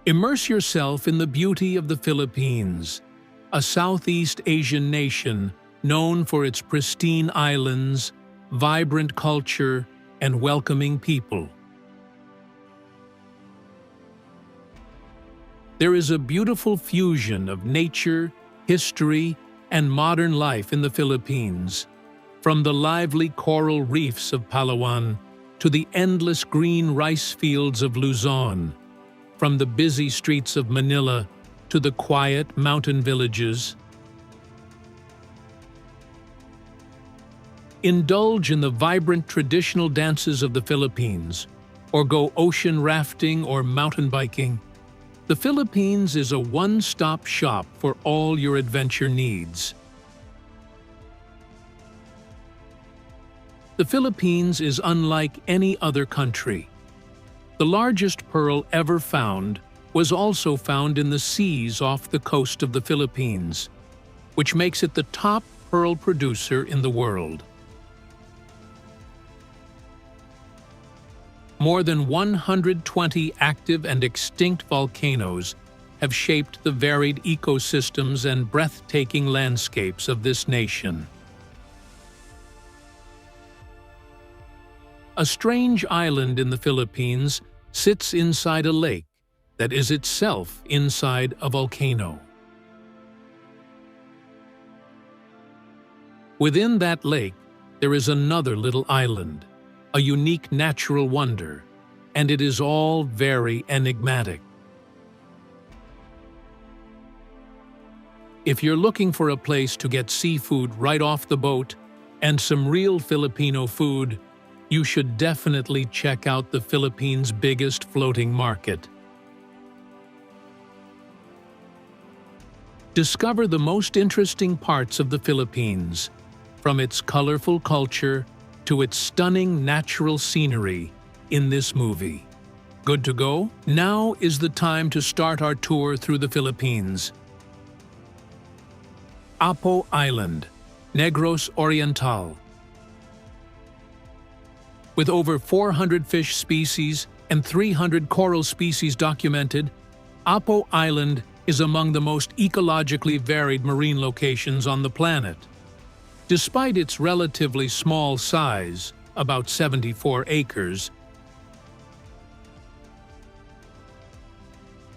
Immerse yourself in the beauty of the Philippines, a Southeast Asian nation known for its pristine islands, vibrant culture, and welcoming people. There is a beautiful fusion of nature, history, and modern life in the Philippines, from the lively coral reefs of Palawan to the endless green rice fields of Luzon, from the busy streets of Manila to the quiet mountain villages. Indulge in the vibrant traditional dances of the Philippines, or go ocean rafting or mountain biking. The Philippines is a one-stop shop for all your adventure needs. The Philippines is unlike any other country. The largest pearl ever found was also found in the seas off the coast of the Philippines, which makes it the top pearl producer in the world. More than 120 active and extinct volcanoes have shaped the varied ecosystems and breathtaking landscapes of this nation. A strange island in the Philippines sits inside a lake that is itself inside a volcano. Within that lake, there is another little island, a unique natural wonder, and it is all very enigmatic. If you're looking for a place to get seafood right off the boat and some real Filipino food, you should definitely check out the Philippines' biggest floating market. Discover the most interesting parts of the Philippines, from its colorful culture to its stunning natural scenery in this movie. Good to go? Now is the time to start our tour through the Philippines. Apo Island, Negros Oriental. With over 400 fish species and 300 coral species documented, Apo Island is among the most ecologically varied marine locations on the planet. Despite its relatively small size, about 74 acres,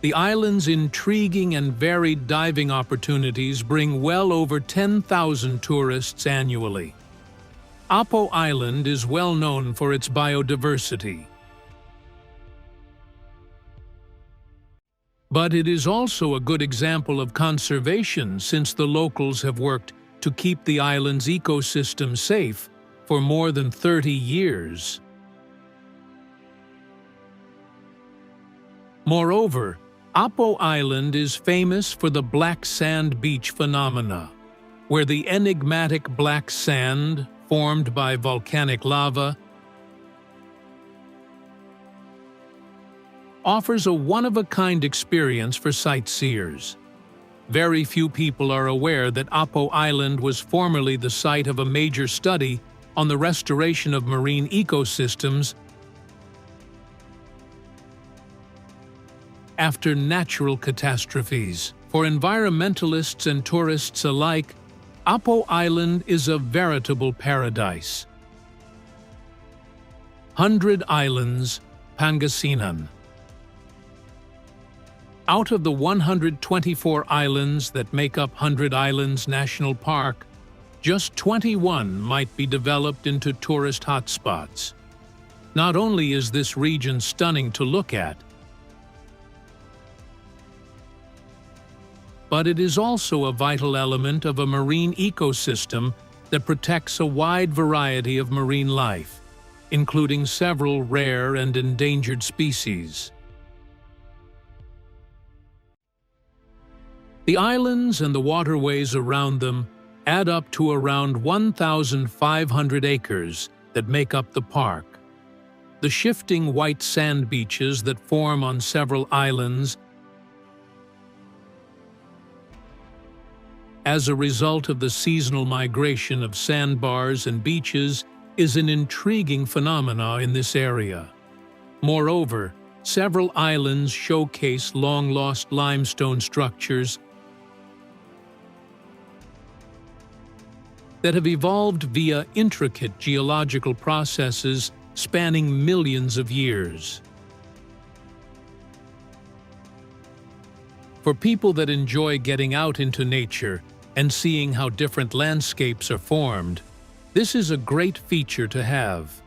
the island's intriguing and varied diving opportunities bring well over 10,000 tourists annually. Apo Island is well known for its biodiversity. But it is also a good example of conservation, since the locals have worked to keep the island's ecosystem safe for more than 30 years. Moreover, Apo Island is famous for the black sand beach phenomena, where the enigmatic black sand, formed by volcanic lava, offers a one-of-a-kind experience for sightseers. Very few people are aware that Apo Island was formerly the site of a major study on the restoration of marine ecosystems after natural catastrophes. For environmentalists and tourists alike, Apo Island is a veritable paradise. 100 Islands, Pangasinan. Out of the 124 islands that make up 100 Islands National Park, just 21 might be developed into tourist hotspots. Not only is this region stunning to look at, but it is also a vital element of a marine ecosystem that protects a wide variety of marine life, including several rare and endangered species. The islands and the waterways around them add up to around 1,500 acres that make up the park. The shifting white sand beaches that form on several islands as a result of the seasonal migration of sandbars and beaches is an intriguing phenomenon in this area. Moreover, several islands showcase long-lost limestone structures that have evolved via intricate geological processes spanning millions of years. For people that enjoy getting out into nature and seeing how different landscapes are formed, this is a great feature to have.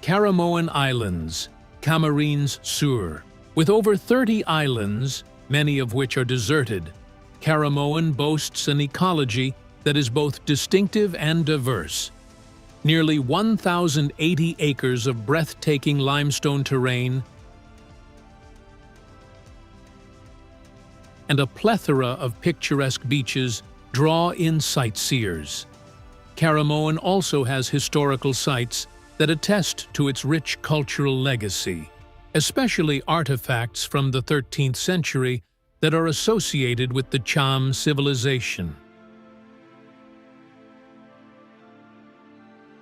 Caramoan Islands, Camarines Sur. With over 30 islands, many of which are deserted, Caramoan boasts an ecology that is both distinctive and diverse. Nearly 1,080 acres of breathtaking limestone terrain and a plethora of picturesque beaches draw in sightseers. Caramoan also has historical sites that attest to its rich cultural legacy, especially artifacts from the 13th century that are associated with the Cham civilization.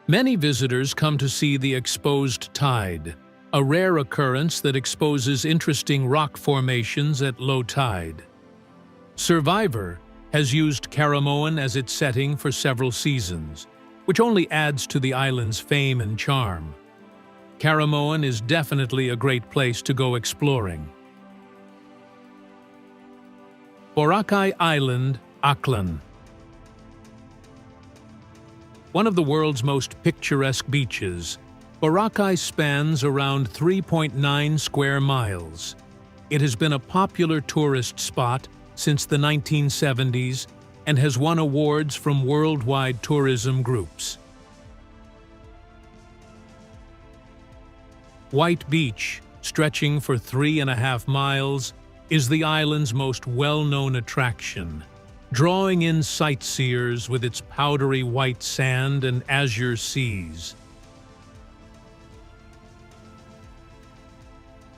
Many visitors come to see the exposed tide, a rare occurrence that exposes interesting rock formations at low tide. Survivor has used Caramoan as its setting for several seasons, which only adds to the island's fame and charm. Caramoan is definitely a great place to go exploring. Boracay Island, Aklan. One of the world's most picturesque beaches, Boracay spans around 3.9 square miles. It has been a popular tourist spot since the 1970s and has won awards from worldwide tourism groups. White Beach, stretching for 3.5 miles, is the island's most well-known attraction, drawing in sightseers with its powdery white sand and azure seas.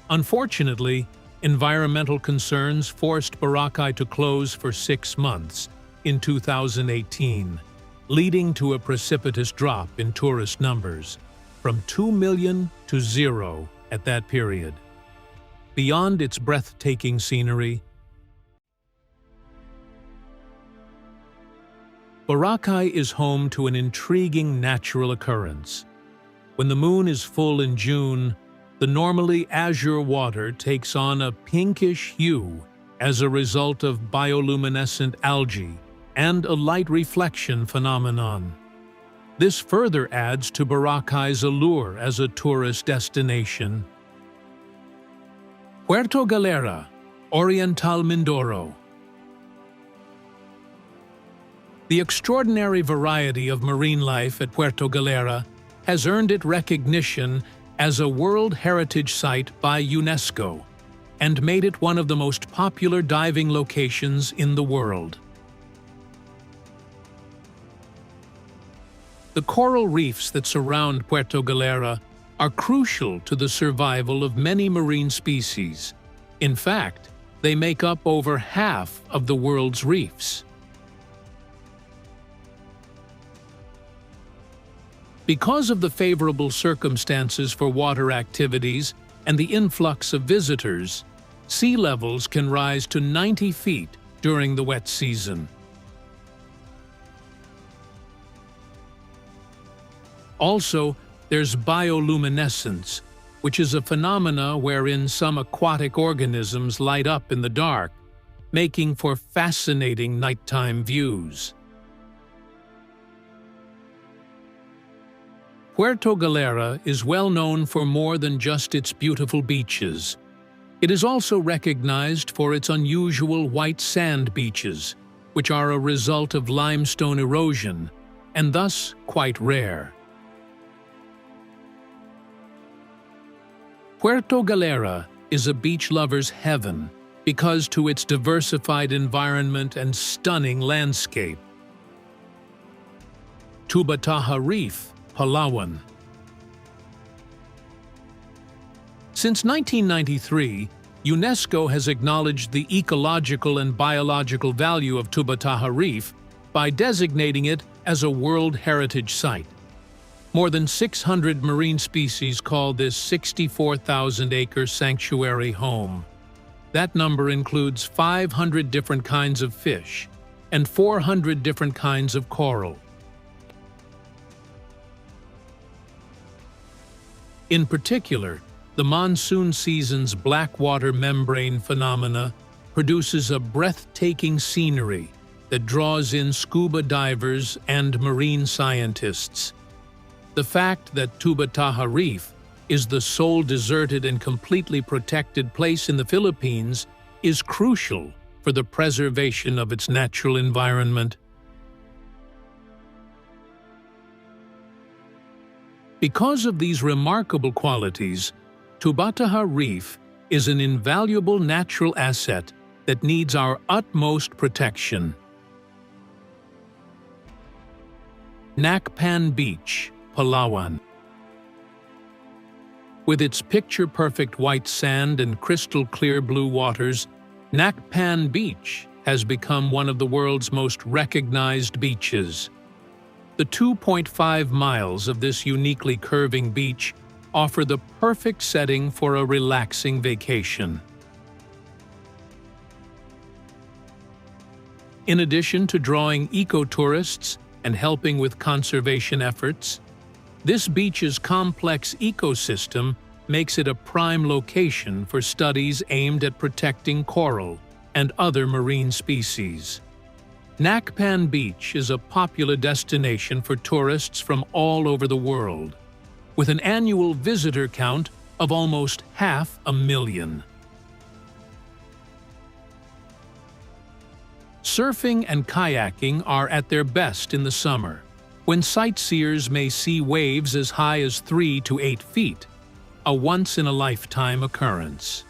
Unfortunately, environmental concerns forced Boracay to close for 6 months in 2018, leading to a precipitous drop in tourist numbers, from 2 million to 0 at that period. Beyond its breathtaking scenery, Boracay is home to an intriguing natural occurrence. When the moon is full in June, the normally azure water takes on a pinkish hue as a result of bioluminescent algae and a light reflection phenomenon. This further adds to Boracay's allure as a tourist destination. Puerto Galera, Oriental Mindoro. The extraordinary variety of marine life at Puerto Galera has earned it recognition as a World Heritage Site by UNESCO and made it one of the most popular diving locations in the world. The coral reefs that surround Puerto Galera are crucial to the survival of many marine species. In fact, they make up over half of the world's reefs. Because of the favorable circumstances for water activities and the influx of visitors, sea levels can rise to 90 feet during the wet season. Also, there's bioluminescence, which is a phenomena wherein some aquatic organisms light up in the dark, making for fascinating nighttime views. Puerto Galera is well known for more than just its beautiful beaches. It is also recognized for its unusual white sand beaches, which are a result of limestone erosion, and thus quite rare. Puerto Galera is a beach lover's heaven because to its diversified environment and stunning landscape. Tubataha Reef, Palawan. Since 1993, UNESCO has acknowledged the ecological and biological value of Tubataha Reef by designating it as a World Heritage Site. More than 600 marine species call this 64,000-acre sanctuary home. That number includes 500 different kinds of fish and 400 different kinds of coral. In particular, the monsoon season's blackwater membrane phenomena produces a breathtaking scenery that draws in scuba divers and marine scientists. The fact that Tubataha Reef is the sole deserted and completely protected place in the Philippines is crucial for the preservation of its natural environment. Because of these remarkable qualities, Tubataha Reef is an invaluable natural asset that needs our utmost protection. Nakpan Beach, Palawan. With its picture-perfect white sand and crystal-clear blue waters, Nakpan Beach has become one of the world's most recognized beaches. The 2.5 miles of this uniquely curving beach offer the perfect setting for a relaxing vacation. In addition to drawing eco-tourists and helping with conservation efforts, this beach's complex ecosystem makes it a prime location for studies aimed at protecting coral and other marine species. Nakpan Beach is a popular destination for tourists from all over the world, with an annual visitor count of almost 500,000. Surfing and kayaking are at their best in the summer, when sightseers may see waves as high as 3 to 8 feet, a once-in-a-lifetime occurrence.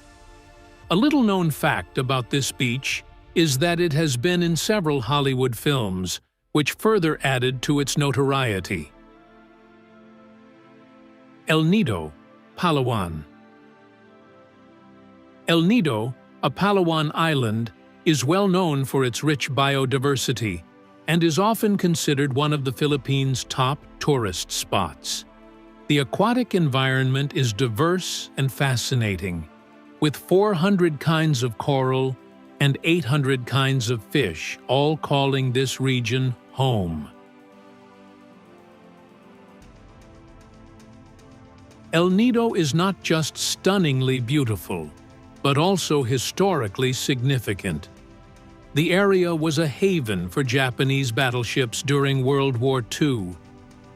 A little-known fact about this beach is that it has been in several Hollywood films, which further added to its notoriety. El Nido, Palawan. El Nido, a Palawan island, is well known for its rich biodiversity and is often considered one of the Philippines' top tourist spots. The aquatic environment is diverse and fascinating, with 400 kinds of coral and 800 kinds of fish, all calling this region home. El Nido is not just stunningly beautiful, but also historically significant. The area was a haven for Japanese battleships during World War II,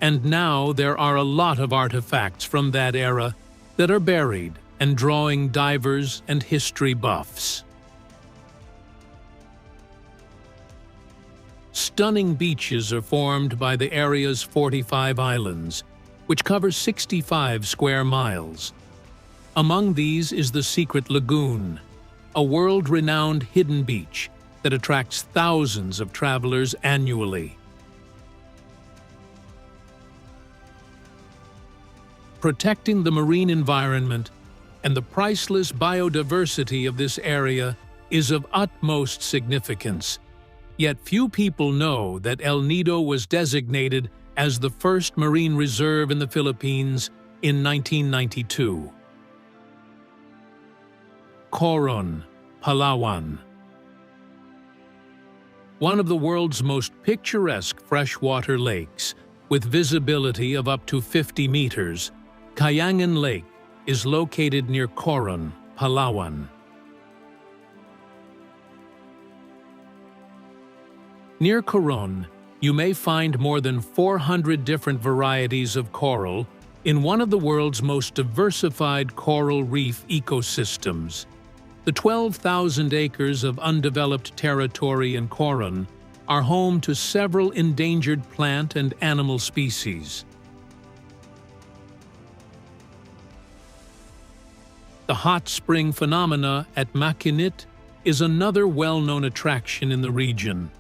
and now there are a lot of artifacts from that era that are buried and drawing divers and history buffs. Stunning beaches are formed by the area's 45 islands, which cover 65 square miles. Among these is the Secret Lagoon, a world-renowned hidden beach that attracts thousands of travelers annually. Protecting the marine environment and the priceless biodiversity of this area is of utmost significance. Yet few people know that El Nido was designated as the first marine reserve in the Philippines in 1992. Coron, Palawan. One of the world's most picturesque freshwater lakes, with visibility of up to 50 meters, Kayangan Lake is located near Coron, Palawan. Near Coron, you may find more than 400 different varieties of coral in one of the world's most diversified coral reef ecosystems. The 12,000 acres of undeveloped territory in Coron are home to several endangered plant and animal species. The hot spring phenomena at Makinit is another well-known attraction in the region.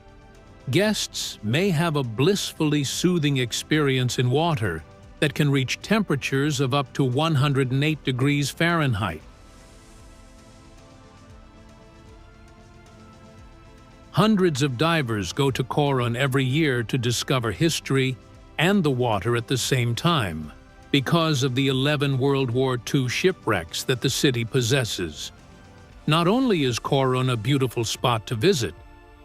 Guests may have a blissfully soothing experience in water that can reach temperatures of up to 108 degrees Fahrenheit. Hundreds of divers go to Coron every year to discover history and the water at the same time, because of the 11 World War II shipwrecks that the city possesses. Not only is Coron a beautiful spot to visit,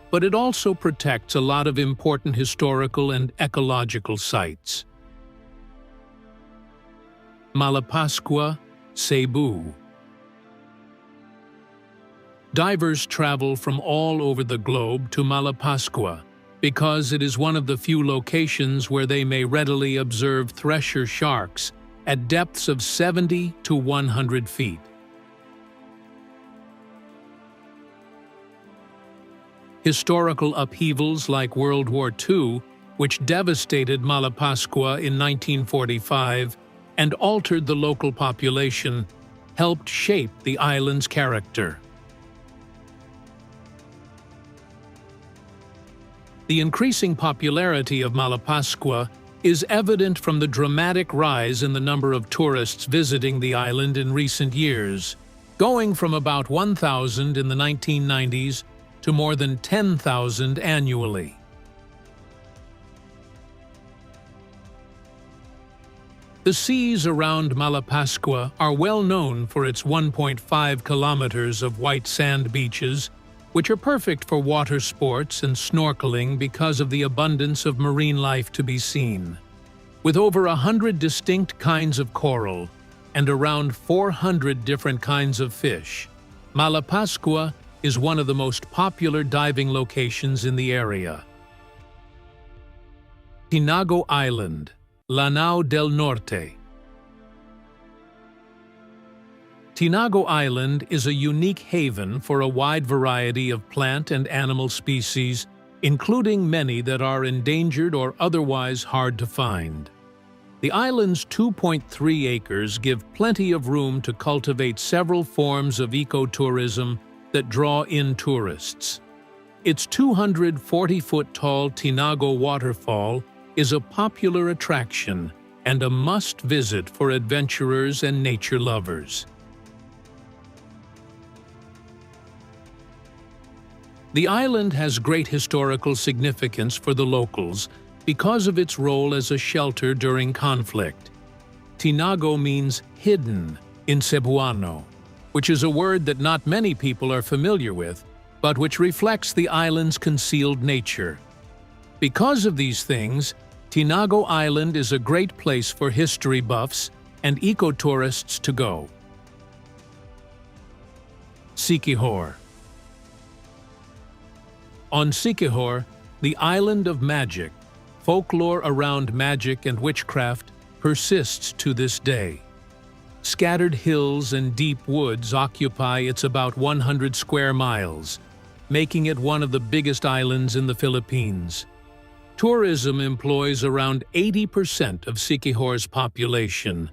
but it also protects a lot of important historical and ecological sites. Malapascua, Cebu. Divers travel from all over the globe to Malapascua because it is one of the few locations where they may readily observe thresher sharks at depths of 70 to 100 feet. Historical upheavals like World War II, which devastated Malapascua in 1945 and altered the local population, helped shape the island's character. The increasing popularity of Malapascua is evident from the dramatic rise in the number of tourists visiting the island in recent years, going from about 1,000 in the 1990s to more than 10,000 annually. The seas around Malapascua are well known for its 1.5 kilometers of white sand beaches, which are perfect for water sports and snorkeling because of the abundance of marine life to be seen. With over 100 distinct kinds of coral and around 400 different kinds of fish, Malapascua is one of the most popular diving locations in the area. Tinago Island, Lanao del Norte. Tinago Island is a unique haven for a wide variety of plant and animal species, including many that are endangered or otherwise hard to find. The island's 2.3 acres give plenty of room to cultivate several forms of ecotourism that draw in tourists. Its 240-foot-tall Tinago waterfall is a popular attraction and a must-visit for adventurers and nature lovers. The island has great historical significance for the locals because of its role as a shelter during conflict. Tinago means hidden in Cebuano, which is a word that not many people are familiar with, but which reflects the island's concealed nature. Because of these things, Tinago Island is a great place for history buffs and ecotourists to go. Siquijor. On Siquijor, the island of magic, folklore around magic and witchcraft persists to this day. Scattered hills and deep woods occupy its about 100 square miles, making it one of the biggest islands in the Philippines. Tourism employs around 80% of Siquijor's population,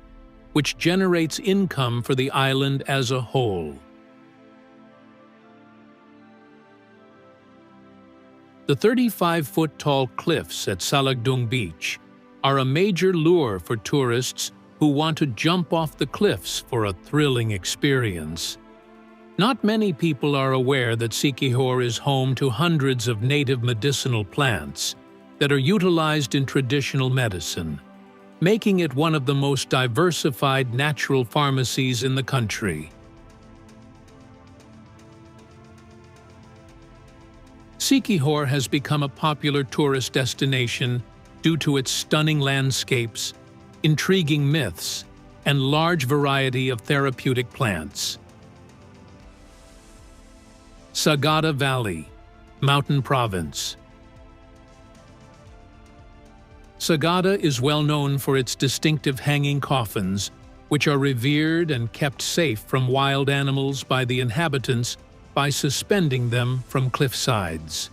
which generates income for the island as a whole. The 35-foot-tall cliffs at Salagdung Beach are a major lure for tourists who want to jump off the cliffs for a thrilling experience. Not many people are aware that Siquijor is home to hundreds of native medicinal plants that are utilized in traditional medicine, making it one of the most diversified natural pharmacies in the country. Siquijor has become a popular tourist destination due to its stunning landscapes, intriguing myths, and large variety of therapeutic plants. Sagada Valley, Mountain Province. Sagada is well known for its distinctive hanging coffins, which are revered and kept safe from wild animals by the inhabitants by suspending them from cliff sides.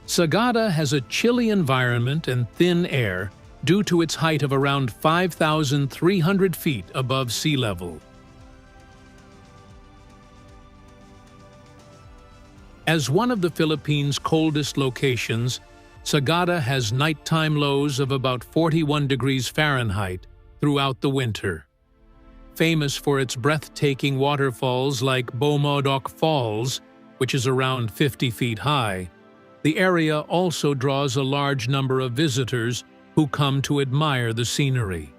Sagada has a chilly environment and thin air due to its height of around 5,300 feet above sea level. As one of the Philippines' coldest locations, Sagada has nighttime lows of about 41 degrees Fahrenheit throughout the winter. Famous for its breathtaking waterfalls like Bomodoc Falls, which is around 50 feet high, the area also draws a large number of visitors who come to admire the scenery.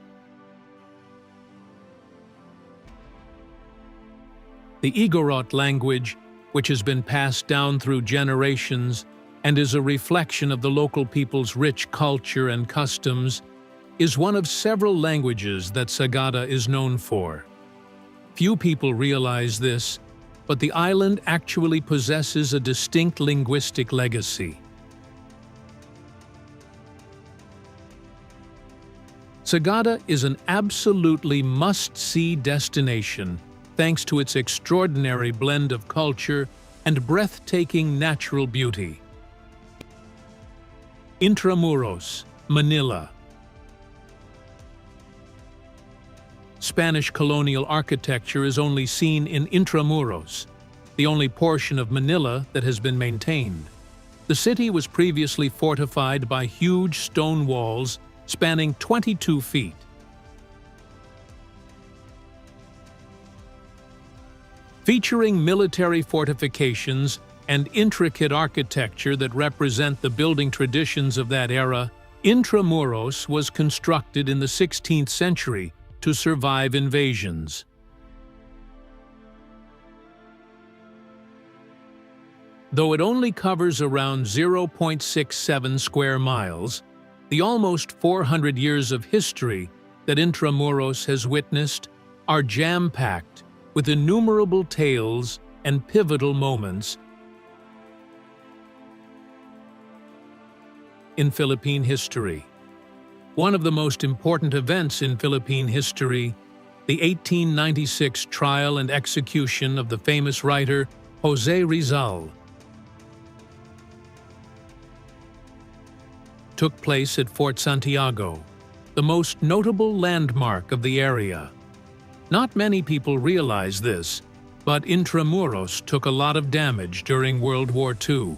The Igorot language, which has been passed down through generations and is a reflection of the local people's rich culture and customs, is one of several languages that Sagada is known for. Few people realize this, but the island actually possesses a distinct linguistic legacy. Sagada is an absolutely must-see destination thanks to its extraordinary blend of culture and breathtaking natural beauty. Intramuros, Manila. Spanish colonial architecture is only seen in Intramuros, the only portion of Manila that has been maintained. The city was previously fortified by huge stone walls spanning 22 feet. Featuring military fortifications and intricate architecture that represent the building traditions of that era, Intramuros was constructed in the 16th century to survive invasions. Though it only covers around 0.67 square miles, the almost 400 years of history that Intramuros has witnessed are jam-packed with innumerable tales and pivotal moments in Philippine history. One of the most important events in Philippine history, the 1896 trial and execution of the famous writer Jose Rizal, took place at Fort Santiago, the most notable landmark of the area. Not many people realize this, but Intramuros took a lot of damage during World War II.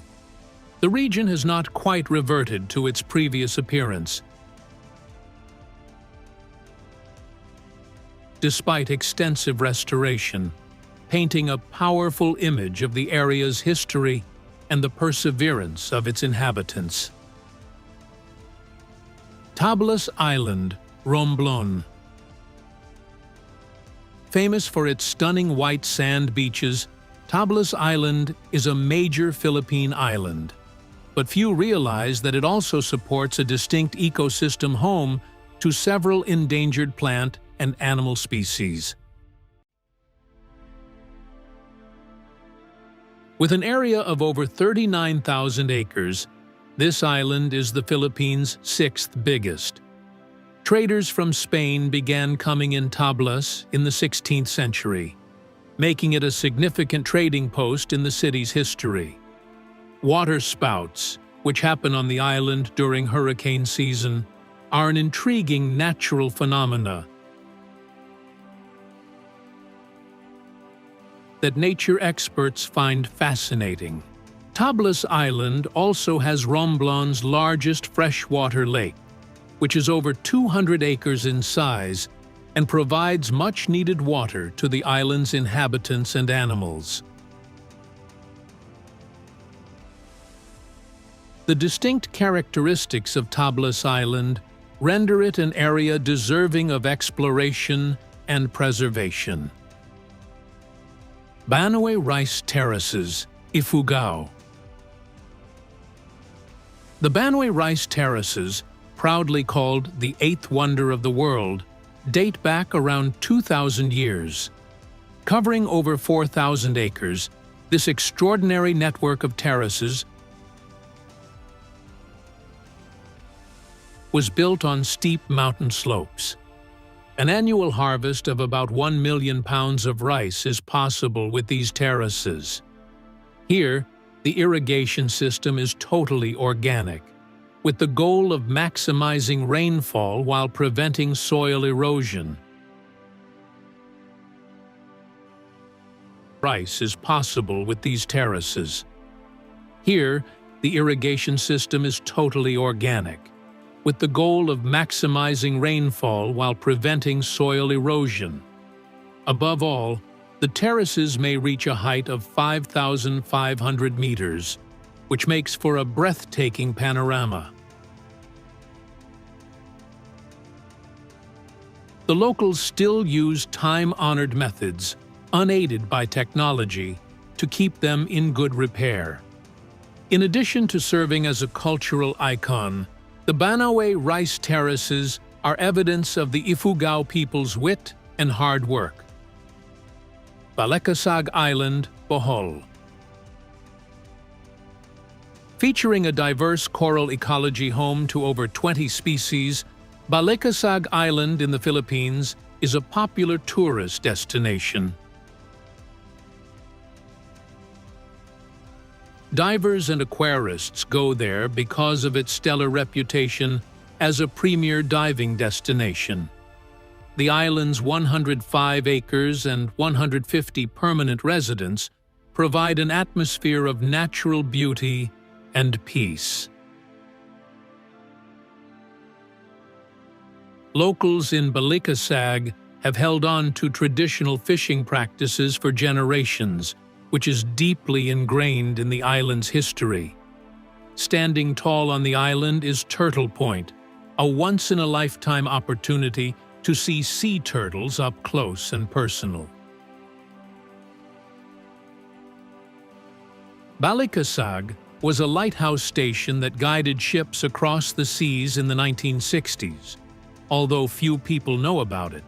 The region has not quite reverted to its previous appearance, despite extensive restoration, painting a powerful image of the area's history and the perseverance of its inhabitants. Tablas Island, Romblon. Famous for its stunning white sand beaches, Tablas Island is a major Philippine island. But few realize that it also supports a distinct ecosystem home to several endangered plant and animal species. With an area of over 39,000 acres, this island is the Philippines' sixth biggest. Traders from Spain began coming in Tablas in the 16th century, making it a significant trading post in the city's history. Water spouts, which happen on the island during hurricane season, are an intriguing natural phenomena that nature experts find fascinating. Tablas Island also has Romblon's largest freshwater lake, which is over 200 acres in size and provides much-needed water to the island's inhabitants and animals. The distinct characteristics of Tablas Island render it an area deserving of exploration and preservation. Banaway Rice Terraces, Ifugao. The Banaway Rice Terraces, proudly called the eighth wonder of the world, date back around 2,000 years. Covering over 4,000 acres, this extraordinary network of terraces was built on steep mountain slopes. An annual harvest of about 1 million pounds of rice is possible with these terraces. Here, the irrigation system is totally organic, with the goal of maximizing rainfall while preventing soil erosion. Rice is possible with these terraces. Here, the irrigation system is totally organic, with the goal of maximizing rainfall while preventing soil erosion. Above all, the terraces may reach a height of 5,500 meters, which makes for a breathtaking panorama. The locals still use time-honored methods, unaided by technology, to keep them in good repair. In addition to serving as a cultural icon, the Banawe rice terraces are evidence of the Ifugao people's wit and hard work. Balikasag Island, Bohol. Featuring a diverse coral ecology home to over 20 species, Balikasag Island in the Philippines is a popular tourist destination. Divers and aquarists go there because of its stellar reputation as a premier diving destination. The island's 105 acres and 150 permanent residents provide an atmosphere of natural beauty and peace. Locals in Balikasag have held on to traditional fishing practices for generations, which is deeply ingrained in the island's history. Standing tall on the island is Turtle Point, a once-in-a-lifetime opportunity to see sea turtles up close and personal. Balikasag was a lighthouse station that guided ships across the seas in the 1960s, although few people know about it.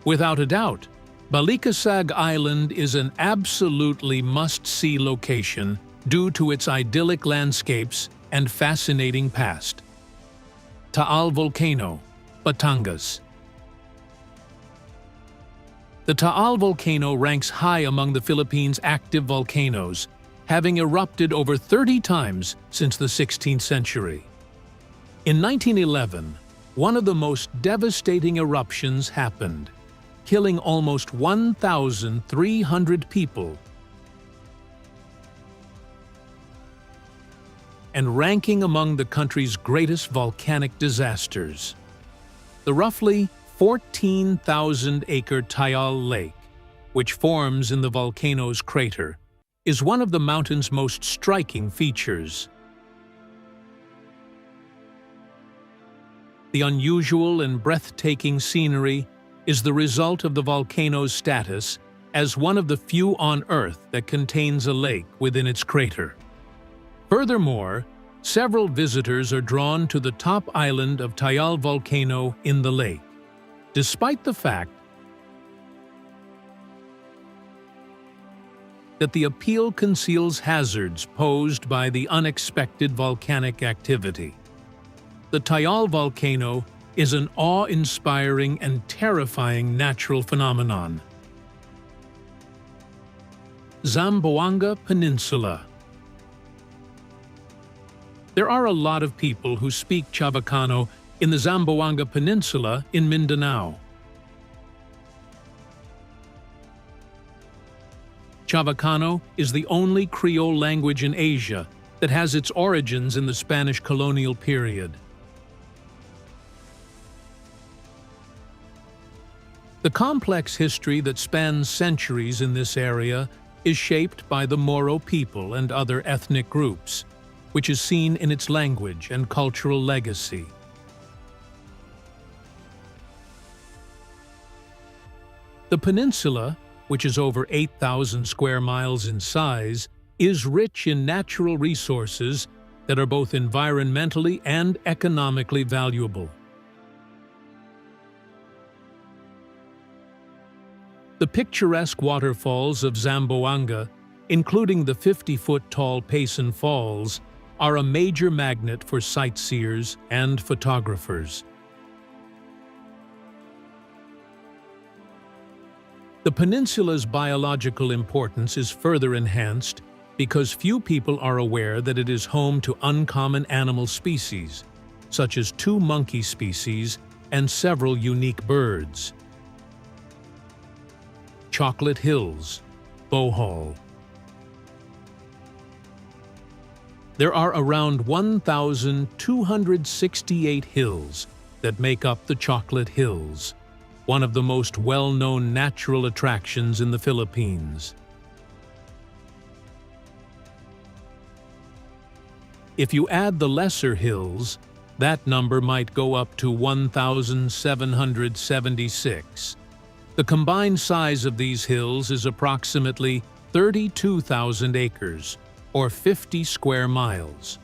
Without a doubt, Balikasag Island is an absolutely must-see location due to its idyllic landscapes and fascinating past. Taal Volcano, Batangas. The Taal volcano ranks high among the Philippines' active volcanoes, having erupted over 30 times since the 16th century. In 1911, one of the most devastating eruptions happened, killing almost 1,300 people and ranking among the country's greatest volcanic disasters. The roughly 14,000-acre Taal Lake, which forms in the volcano's crater, is one of the mountain's most striking features. The unusual and breathtaking scenery is the result of the volcano's status as one of the few on Earth that contains a lake within its crater. Furthermore, several visitors are drawn to the top island of Taal volcano in the lake, despite the fact that the appeal conceals hazards posed by the unexpected volcanic activity. The Taal volcano is an awe-inspiring and terrifying natural phenomenon. Zamboanga Peninsula. There are a lot of people who speak Chavacano in the Zamboanga Peninsula in Mindanao. Chavacano is the only Creole language in Asia that has its origins in the Spanish colonial period. The complex history that spans centuries in this area is shaped by the Moro people and other ethnic groups, which is seen in its language and cultural legacy. The peninsula, which is over 8,000 square miles in size, is rich in natural resources that are both environmentally and economically valuable. The picturesque waterfalls of Zamboanga, including the 50-foot-tall Payson Falls, are a major magnet for sightseers and photographers. The peninsula's biological importance is further enhanced because few people are aware that it is home to uncommon animal species, such as 2 monkey species and several unique birds. Chocolate Hills, Bohol. There are around 1,268 hills that make up the Chocolate Hills, one of the most well-known natural attractions in the Philippines. If you add the lesser hills, That number might go up to 1,776. The combined size of these hills is approximately 32,000 acres, or 50 square miles.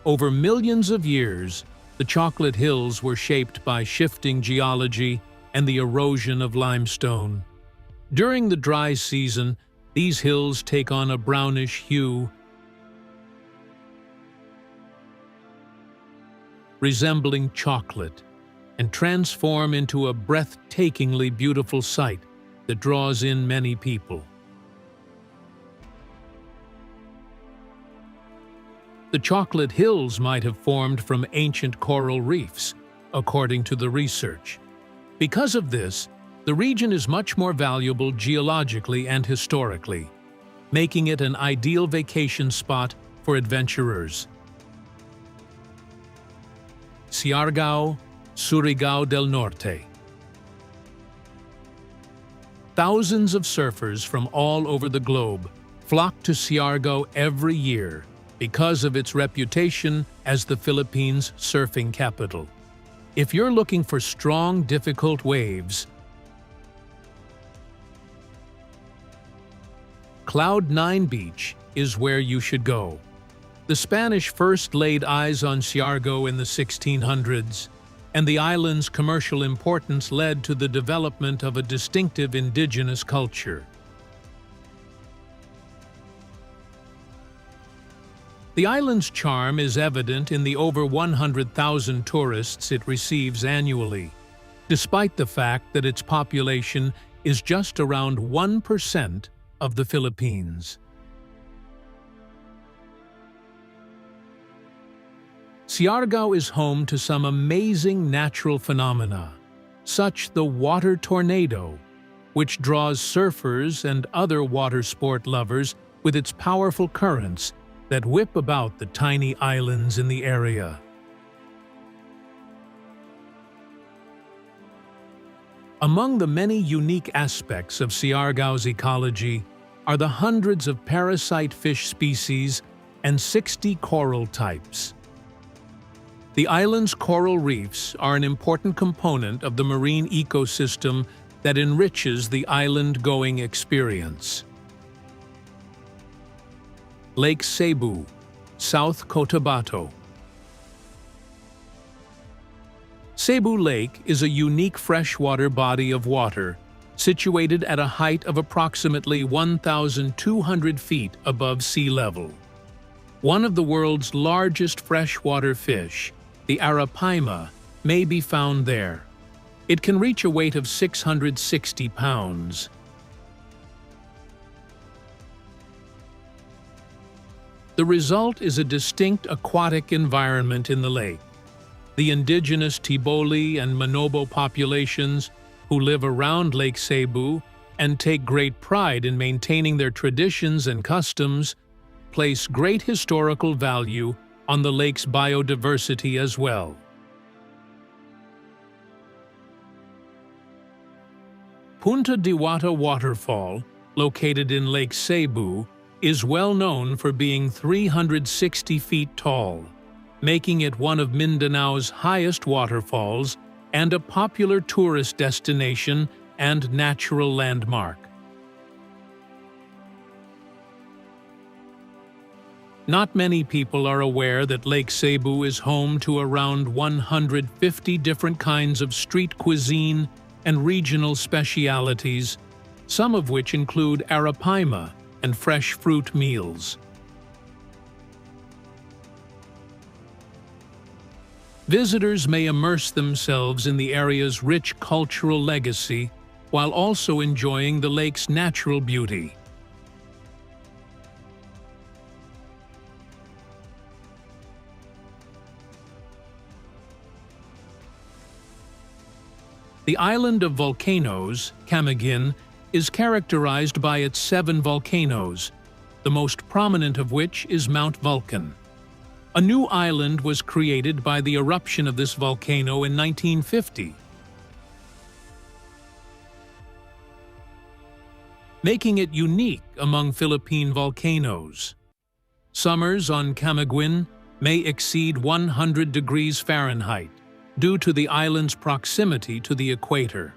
Over millions of years, the Chocolate Hills were shaped by shifting geology and the erosion of limestone. During the dry season, these hills take on a brownish hue, resembling chocolate, and transform into a breathtakingly beautiful sight that draws in many people. The Chocolate Hills might have formed from ancient coral reefs, according to the research. Because of this, the region is much more valuable geologically and historically, making it an ideal vacation spot for adventurers. Siargao, Surigao del Norte. Thousands of surfers from all over the globe flock to Siargao every year because of its reputation as the Philippines' surfing capital. If you're looking for strong, difficult waves, Cloud9 Beach is where you should go. The Spanish first laid eyes on Siargao in the 1600s, and the island's commercial importance led to the development of a distinctive indigenous culture. The island's charm is evident in the over 100,000 tourists it receives annually, despite the fact that its population is just around 1% of the Philippines. Siargao is home to some amazing natural phenomena, such the water tornado, which draws surfers and other water sport lovers with its powerful currents that whip about the tiny islands in the area. Among the many unique aspects of Siargao's ecology are the hundreds of parasite fish species and 60 coral types. The island's coral reefs are an important component of the marine ecosystem that enriches the island-going experience. Lake Cebu, South Cotabato. Cebu Lake is a unique freshwater body of water situated at a height of approximately 1,200 feet above sea level. One of the world's largest freshwater fish, the arapaima, may be found there. It can reach a weight of 660 pounds. The result is a distinct aquatic environment in the lake. The indigenous Tiboli and Manobo populations, who live around Lake Cebu and take great pride in maintaining their traditions and customs, place great historical value on the lake's biodiversity as well. Punta Diwata Waterfall, located in Lake Cebu, is well known for being 360 feet tall, making it one of Mindanao's highest waterfalls and a popular tourist destination and natural landmark. Not many people are aware that Lake Cebu is home to around 150 different kinds of street cuisine and regional specialities, some of which include arapaima and fresh fruit meals. Visitors may immerse themselves in the area's rich cultural legacy while also enjoying the lake's natural beauty. The island of volcanoes, Camiguin, is characterized by its 7 volcanoes, the most prominent of which is Mount Vulcan. A new island was created by the eruption of this volcano in 1950, making it unique among Philippine volcanoes. Summers on Camiguin may exceed 100 degrees Fahrenheit due to the island's proximity to the equator.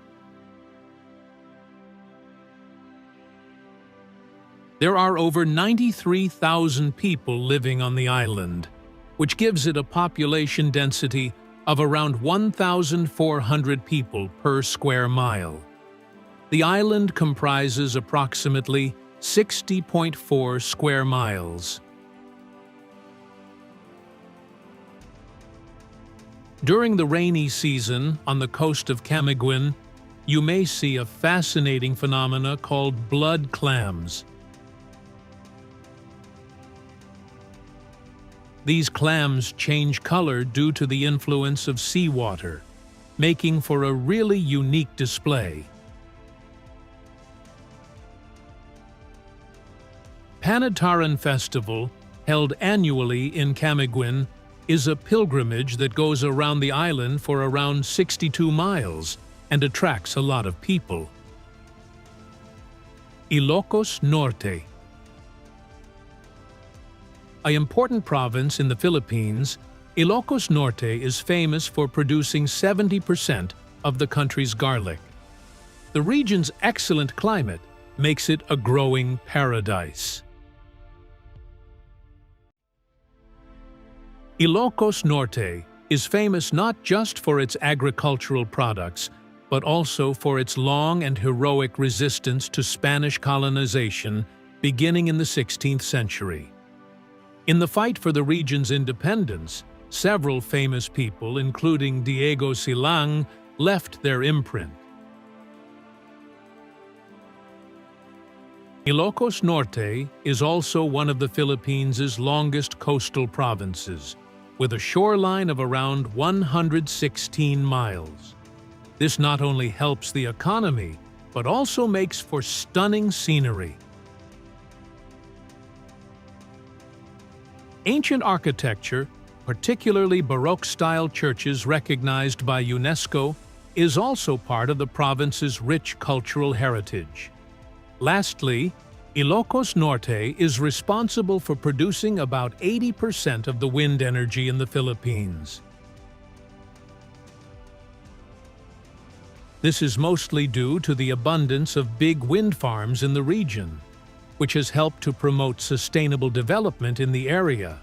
There are over 93,000 people living on the island, which gives it a population density of around 1,400 people per square mile. The island comprises approximately 60.4 square miles. During the rainy season on the coast of Camiguin, you may see a fascinating phenomena called blood clams. These clams change color due to the influence of seawater, making for a really unique display. Panataran Festival, held annually in Camiguin, is a pilgrimage that goes around the island for around 62 miles and attracts a lot of people. Ilocos Norte. An important province in the Philippines, Ilocos Norte is famous for producing 70% of the country's garlic. The region's excellent climate makes it a growing paradise. Ilocos Norte is famous not just for its agricultural products, but also for its long and heroic resistance to Spanish colonization beginning in the 16th century. In the fight for the region's independence, several famous people, including Diego Silang, left their imprint. Ilocos Norte is also one of the Philippines' longest coastal provinces, with a shoreline of around 116 miles. This not only helps the economy, but also makes for stunning scenery. Ancient architecture, particularly Baroque-style churches recognized by UNESCO, is also part of the province's rich cultural heritage. Lastly, Ilocos Norte is responsible for producing about 80% of the wind energy in the Philippines. This is mostly due to the abundance of big wind farms in the region, which has helped to promote sustainable development in the area.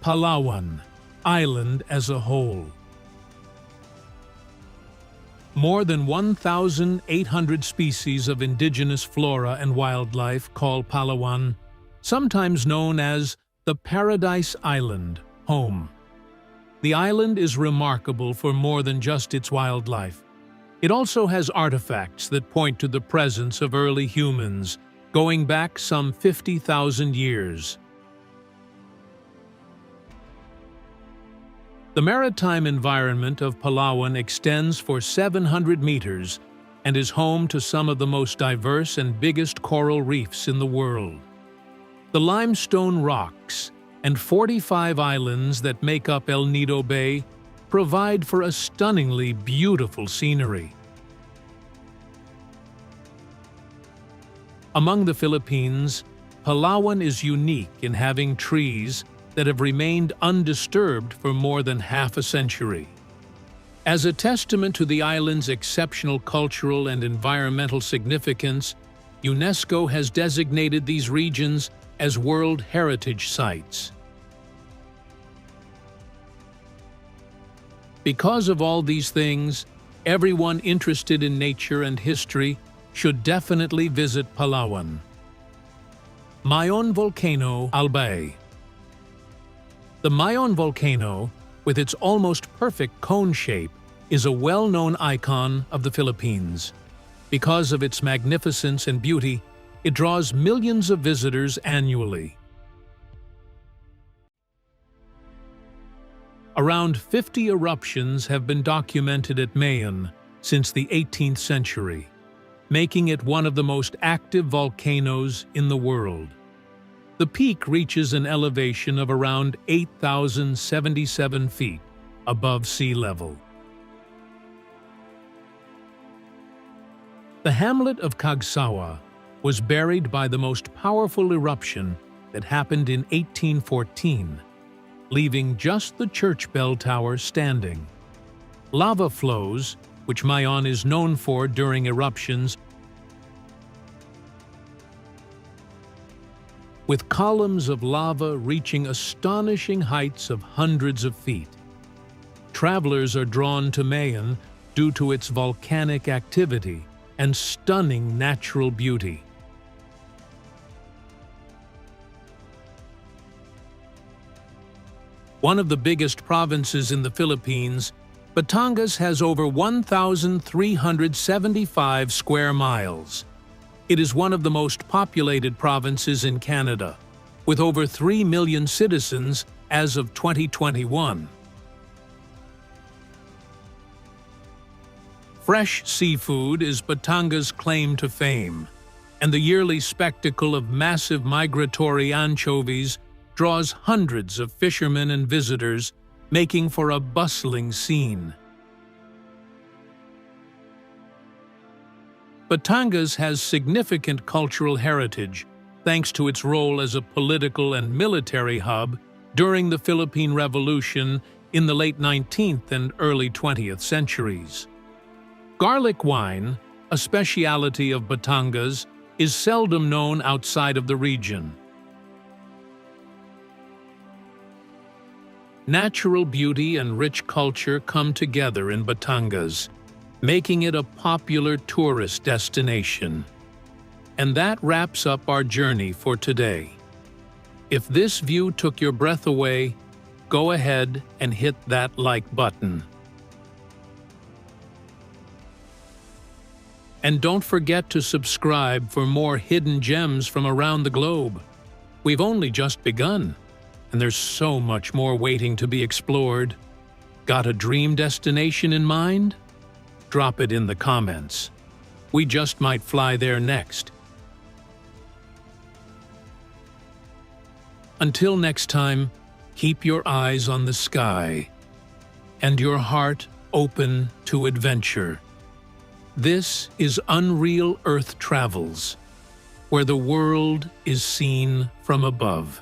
Palawan, island as a whole. More than 1,800 species of indigenous flora and wildlife call Palawan, sometimes known as the Paradise Island, home. The island is remarkable for more than just its wildlife. It also has artifacts that point to the presence of early humans, going back some 50,000 years. The maritime environment of Palawan extends for 700 meters and is home to some of the most diverse and biggest coral reefs in the world. The limestone rocks and 45 islands that make up El Nido Bay provide for a stunningly beautiful scenery. Among the Philippines, Palawan is unique in having trees that have remained undisturbed for more than half a century. As a testament to the island's exceptional cultural and environmental significance, UNESCO has designated these regions as World Heritage Sites. Because of all these things, everyone interested in nature and history should definitely visit Palawan. Mayon Volcano, Albay. The Mayon volcano, with its almost perfect cone shape, is a well-known icon of the Philippines. Because of its magnificence and beauty, it draws millions of visitors annually. Around 50 eruptions have been documented at Mayon since the 18th century, making it one of the most active volcanoes in the world. The peak reaches an elevation of around 8,077 feet above sea level. The hamlet of Cagsawa was buried by the most powerful eruption that happened in 1814, leaving just the church bell tower standing. Lava flows, which Mayon is known for during eruptions, with columns of lava reaching astonishing heights of hundreds of feet. Travelers are drawn to Mayon due to its volcanic activity and stunning natural beauty. One of the biggest provinces in the Philippines, Batangas has over 1,375 square miles. It is one of the most populated provinces in Canada, with over 3 million citizens as of 2021. Fresh seafood is Batangas' claim to fame, and the yearly spectacle of massive migratory anchovies draws hundreds of fishermen and visitors, making for a bustling scene. Batangas has significant cultural heritage thanks to its role as a political and military hub during the Philippine Revolution in the late 19th and early 20th centuries. Garlic wine, a specialty of Batangas, is seldom known outside of the region. Natural beauty and rich culture come together in Batangas, making it a popular tourist destination. And that wraps up our journey for today. If this view took your breath away, go ahead and hit that like button. And don't forget to subscribe for more hidden gems from around the globe. We've only just begun, and there's so much more waiting to be explored. Got a dream destination in mind? Drop it in the comments. We just might fly there next. Until next time, keep your eyes on the sky and your heart open to adventure. This is Unreal Earth Travels, where the world is seen from above.